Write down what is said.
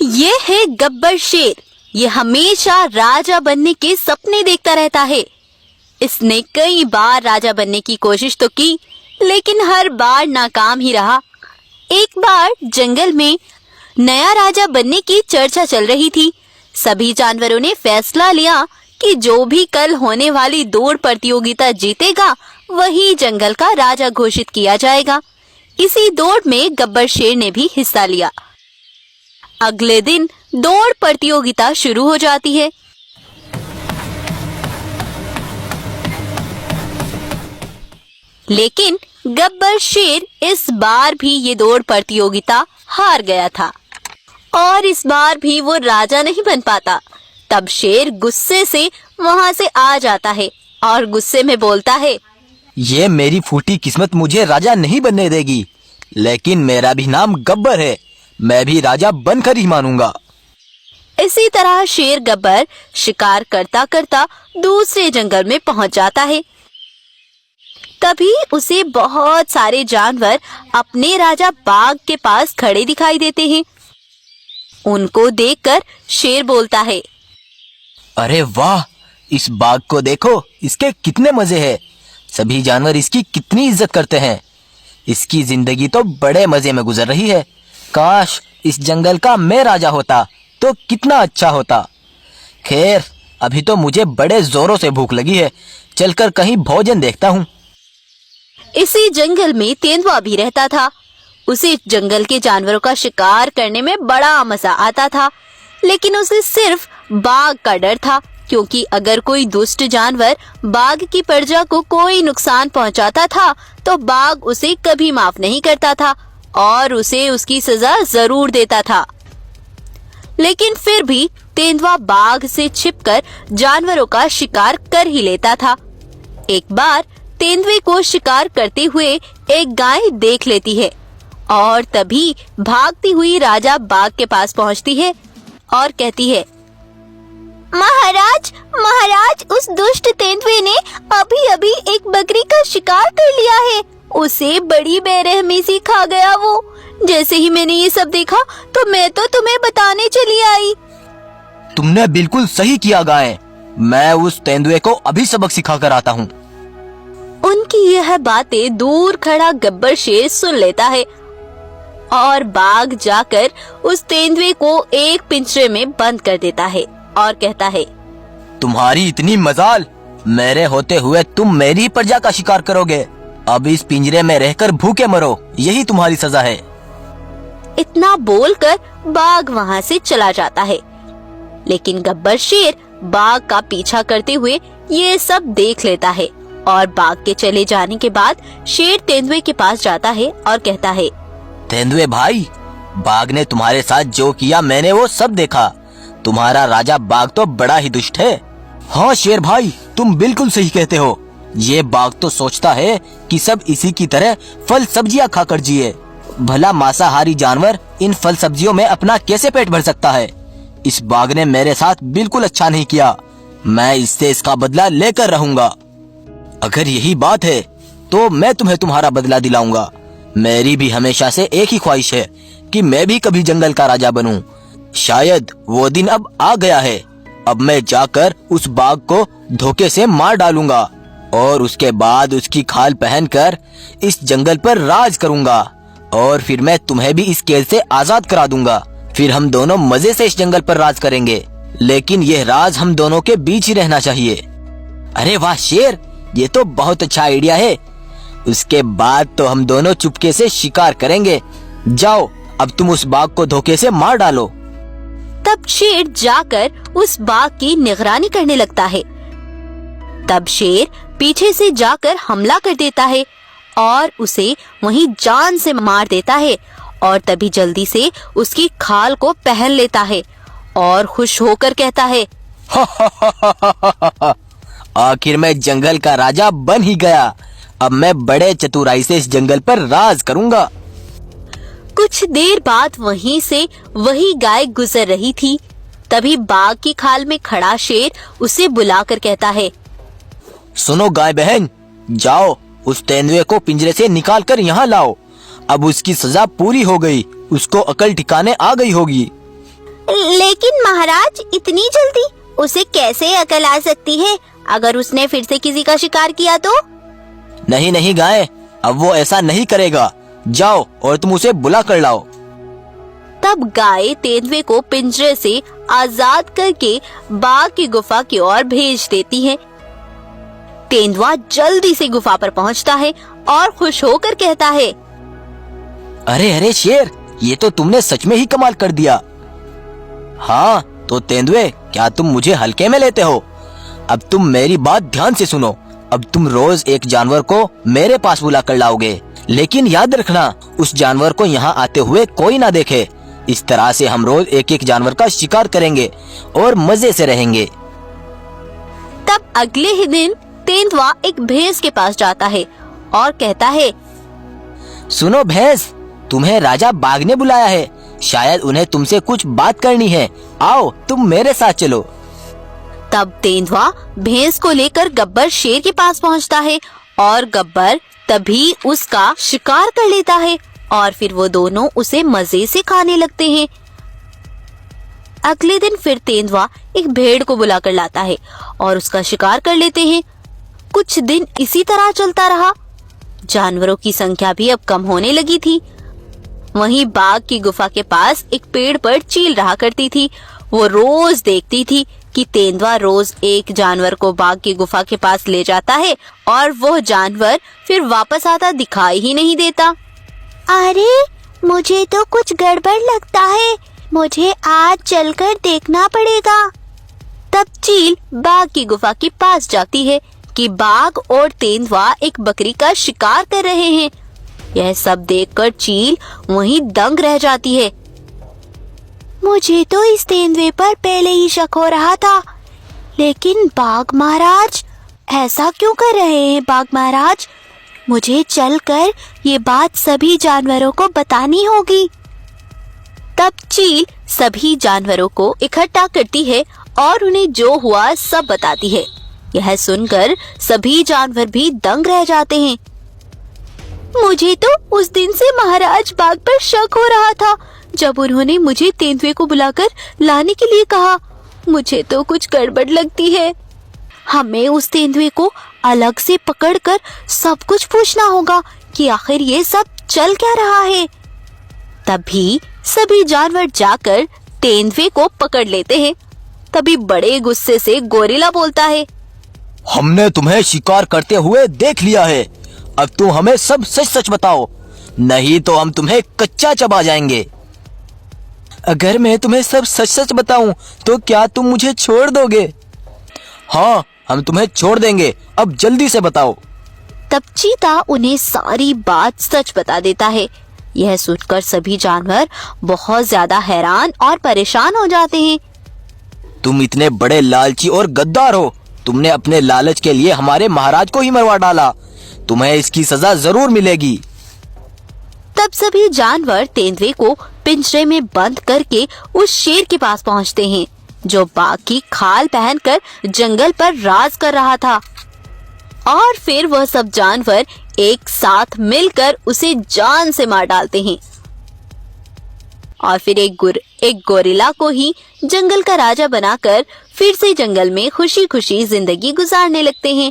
ये है गब्बर शेर। ये हमेशा राजा बनने के सपने देखता रहता है। इसने कई बार राजा बनने की कोशिश तो की, लेकिन हर बार नाकाम ही रहा। एक बार जंगल में नया राजा बनने की चर्चा चल रही थी। सभी जानवरों ने फैसला लिया कि जो भी कल होने वाली दौड़ प्रतियोगिता जीतेगा वही जंगल का राजा घोषित किया जाएगा। इसी दौड़ में गब्बर शेर ने भी हिस्सा लिया। अगले दिन दौड़ प्रतियोगिता शुरू हो जाती है। लेकिन गब्बर शेर इस बार भी ये दौड़ प्रतियोगिता हार गया था और इस बार भी वो राजा नहीं बन पाता। तब शेर गुस्से से वहां से आ जाता है और गुस्से में बोलता है, ये मेरी फूटी किस्मत मुझे राजा नहीं बनने देगी, लेकिन मेरा भी नाम गब्बर है, मैं भी राजा बनकर ही मानूंगा। इसी तरह शेर गब्बर शिकार करता करता दूसरे जंगल में पहुंच जाता है। तभी उसे बहुत सारे जानवर अपने राजा बाघ के पास खड़े दिखाई देते हैं। उनको देखकर शेर बोलता है, अरे वाह, इस बाघ को देखो, इसके कितने मजे हैं। सभी जानवर इसकी कितनी इज्जत करते हैं। इसकी जिंदगी तो बड़े मजे में गुजर रही है। काश इस जंगल का मैं राजा होता तो कितना अच्छा होता। खैर, अभी तो मुझे बड़े जोरों से भूख लगी है, चलकर कहीं भोजन देखता हूँ। इसी जंगल में तेंदुआ भी रहता था। उसे जंगल के जानवरों का शिकार करने में बड़ा मजा आता था, लेकिन उसे सिर्फ बाघ का डर था, क्योंकि अगर कोई दुष्ट जानवर बाघ की प्रजा को कोई नुकसान पहुंचाता था तो बाघ उसे कभी माफ नहीं करता था और उसे उसकी सजा जरूर देता था। लेकिन फिर भी तेंदुआ बाघ से छिपकर जानवरों का शिकार कर ही लेता था। एक बार तेंदुए को शिकार करते हुए एक गाय देख लेती है और तभी भागती हुई राजा बाघ के पास पहुंचती है और कहती है, महाराज, महाराज, उस दुष्ट तेंदुए ने अभी अभी एक बकरी का शिकार कर लिया है। उसे बड़ी बेरहमी से खा गया वो। जैसे ही मैंने ये सब देखा तो मैं तो तुम्हें बताने चली आई। तुमने बिल्कुल सही किया गाय, मैं उस तेंदुए को अभी सबक सिखा कर आता हूँ। उनकी यह बातें दूर खड़ा गब्बर शेर सुन लेता है और बाघ जाकर उस तेंदुए को एक पिंजरे में बंद कर देता है और कहता है, तुम्हारी इतनी मजाल, मेरे होते हुए तुम मेरी प्रजा का शिकार करोगे। अब इस पिंजरे में रहकर भूखे मरो, यही तुम्हारी सजा है। इतना बोलकर बाघ वहाँ से चला जाता है। लेकिन गब्बर शेर बाघ का पीछा करते हुए ये सब देख लेता है और बाघ के चले जाने के बाद शेर तेंदुए के पास जाता है और कहता है, तेंदुए भाई, बाघ ने तुम्हारे साथ जो किया मैंने वो सब देखा। तुम्हारा राजा बाघ तो बड़ा ही दुष्ट है। हाँ शेर भाई, तुम बिल्कुल सही कहते हो। ये बाघ तो सोचता है कि सब इसी की तरह फल सब्जियां खाकर जिए। भला मांसाहारी जानवर इन फल सब्जियों में अपना कैसे पेट भर सकता है। इस बाघ ने मेरे साथ बिल्कुल अच्छा नहीं किया। मैं इससे इसका बदला लेकर रहूंगा। अगर यही बात है तो मैं तुम्हें तुम्हारा बदला दिलाऊंगा। मेरी भी हमेशा से एक ही ख्वाहिश है कि मैं भी कभी जंगल का राजा बनूं। शायद वो दिन अब आ गया है। अब मैं जाकर उस बाघ को धोखे से मार डालूंगा और उसके बाद उसकी खाल पहनकर इस जंगल पर राज करूंगा और फिर मैं तुम्हें भी इस कैद से आजाद करा दूंगा। फिर हम दोनों मजे से इस जंगल पर राज करेंगे, लेकिन यह राज हम दोनों के बीच ही रहना चाहिए। अरे वाह शेर, ये तो बहुत अच्छा आइडिया है। उसके बाद तो हम दोनों चुपके से शिकार करेंगे। जाओ, अब तुम उस बाघ को धोखे से मार डालो। तब शेर जाकर उस बाघ की निगरानी करने लगता है। तब शेर पीछे से जाकर हमला कर देता है और उसे वहीं जान से मार देता है और तभी जल्दी से उसकी खाल को पहन लेता है और खुश होकर कहता है, आखिर मैं जंगल का राजा बन ही गया। अब मैं बड़े चतुराई से इस जंगल पर राज करूंगा। कुछ देर बाद वहीं से वही गाय गुजर रही थी। तभी बाघ की खाल में खड़ा शेर उसे बुलाकर कहता है, सुनो गाय बहन, जाओ उस तेंदुए को पिंजरे से निकाल कर यहाँ लाओ। अब उसकी सजा पूरी हो गई, उसको अकल ठिकाने आ गई होगी। लेकिन महाराज, इतनी जल्दी उसे कैसे अकल आ सकती है? अगर उसने फिर से किसी का शिकार किया तो? नहीं नहीं गाय, अब वो ऐसा नहीं करेगा। जाओ और तुम उसे बुला कर लाओ। तब गाय तेंदुए को पिंजरे से आजाद करके बाघ की गुफा की ओर भेज देती है। तेंदुआ जल्दी से गुफा पर पहुंचता है और खुश होकर कहता है, अरे अरे शेर, ये तो तुमने सच में ही कमाल कर दिया। हाँ तो तेंदुए, क्या तुम मुझे हल्के में लेते हो? अब तुम मेरी बात ध्यान से सुनो। अब तुम रोज एक जानवर को मेरे पास बुला कर लाओगे, लेकिन याद रखना उस जानवर को यहाँ आते हुए कोई ना देखे। इस तरह से हम रोज एक एक जानवर का शिकार करेंगे और मजे से रहेंगे। तब अगले ही दिन तेंदुआ एक भैंस के पास जाता है और कहता है, सुनो भैंस, तुम्हें राजा बाघ ने बुलाया है। शायद उन्हें तुमसे कुछ बात करनी है। आओ तुम मेरे साथ चलो। तब तेंदुआ भैंस को लेकर गब्बर शेर के पास पहुंचता है और गब्बर तभी उसका शिकार कर लेता है और फिर वो दोनों उसे मजे से खाने लगते हैं। अगले दिन फिर तेंदुआ एक भेड़ को बुलाकर लाता है और उसका शिकार कर लेते हैं। कुछ दिन इसी तरह चलता रहा। जानवरों की संख्या भी अब कम होने लगी थी। वहीं बाघ की गुफा के पास एक पेड़ पर चील रहा करती थी। वो रोज देखती थी कि तेंदुआ रोज एक जानवर को बाघ की गुफा के पास ले जाता है और वो जानवर फिर वापस आता दिखाई ही नहीं देता। अरे, मुझे तो कुछ गड़बड़ लगता है। मुझे आज चलकर देखना पड़ेगा। तब चील बाघ की गुफा के पास जाती है कि बाघ और तेंदुआ एक बकरी का शिकार कर रहे हैं। यह सब देखकर चील वहीं दंग रह जाती है। मुझे तो इस तेंदुए पर पहले ही शक हो रहा था, लेकिन बाघ महाराज ऐसा क्यों कर रहे हैं? बाघ महाराज, मुझे चलकर ये बात सभी जानवरों को बतानी होगी। तब चील सभी जानवरों को इकट्ठा करती है और उन्हें जो हुआ सब बताती है। यह सुनकर सभी जानवर भी दंग रह जाते हैं। मुझे तो उस दिन से महाराज बाघ पर शक हो रहा था, जब उन्होंने मुझे तेंदुए को बुलाकर लाने के लिए कहा। मुझे तो कुछ गड़बड़ लगती है। हमें उस तेंदुए को अलग से पकड़कर सब कुछ पूछना होगा कि आखिर ये सब चल क्या रहा है। तभी सभी जानवर जाकर तेंदुए को पकड़ लेते हैं। तभी बड़े गुस्से से गोरिल्ला बोलता है, हमने तुम्हें शिकार करते हुए देख लिया है। अब तुम हमें सब सच सच बताओ, नहीं तो हम तुम्हें कच्चा चबा जाएंगे। अगर मैं तुम्हें सब सच सच बताऊं तो क्या तुम मुझे छोड़ दोगे? हाँ, हम तुम्हें छोड़ देंगे। अब जल्दी से बताओ। तब चीता उन्हें सारी बात सच बता देता है। यह सुनकर सभी जानवर बहुत ज्यादा हैरान और परेशान हो जाते हैं। तुम इतने बड़े लालची और गद्दार हो। तुमने अपने लालच के लिए हमारे महाराज को ही मरवा डाला। तुम्हें इसकी सजा जरूर मिलेगी। तब सभी जानवर तेंदुए को पिंजरे में बंद करके उस शेर के पास पहुंचते हैं, जो बाघ की खाल पहनकर जंगल पर राज कर रहा था। और फिर वह सब जानवर एक साथ मिलकर उसे जान से मार डालते हैं और फिर एक गोरिल्ला को ही जंगल का राजा बनाकर फिर से जंगल में खुशी खुशी जिंदगी गुजारने लगते हैं।